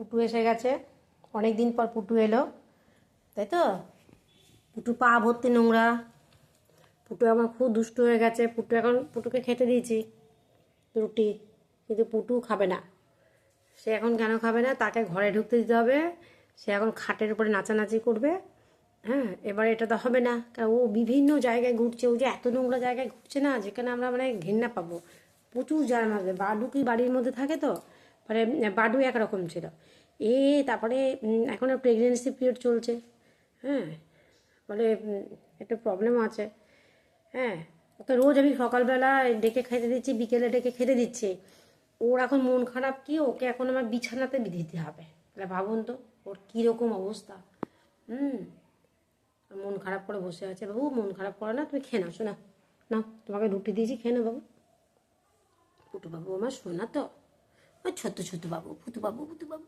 পুটু এসে গেছে, অনেক দিন পর পুটু এলো, তাই তো? পুটু পা ভর্তি নোংরা। পুটু আমার খুব দুষ্ট হয়ে গেছে। পুটুকে খেতে দিয়েছি রুটি, কিন্তু পুটু খাবে না। সে এখন কেন খাবে না, তাকে ঘরে ঢুকতে দিতে হবে। সে এখন খাটের উপরে নাচানাচি করবে। হ্যাঁ, এবার এটা তো হবে না, কারণ ও বিভিন্ন জায়গায় ঘুরছে। ও যে এত নোংরা জায়গায় ঘুরছে না, যেখানে আমরা মানে ঘেন্না পাবো। প্রচুর জার্ম আসবে। বাডু কি বাড়ির মধ্যে থাকে তো, মানে বাডু একরকম ছিল। তারপরে এখন প্রেগনেন্সি পিরিয়ড চলছে। হ্যাঁ, বলে একটু প্রবলেম আছে। হ্যাঁ, ওকে রোজ আমি সকালবেলা ডেকে খেতে দিচ্ছি, বিকেলে ডেকে খেতে দিচ্ছি। ওর এখন মন খারাপ কি, ওকে এখন আমার বিছানাতে দিতে হবে। তাহলে ভাবুন তো ওর কীরকম অবস্থা। হুম, মন খারাপ করে বসে আছে। বাবু মন খারাপ করে না, তুমি খেয়ে নাও, শোনা না, তোমাকে রুটি দিয়েছি, খেয়ে নাও বাবু। পুটু বাবু আমার শোনা তো, ওই ছোট্ট ছোট্ট বাবু, পুতু বাবু, পুতু বাবু।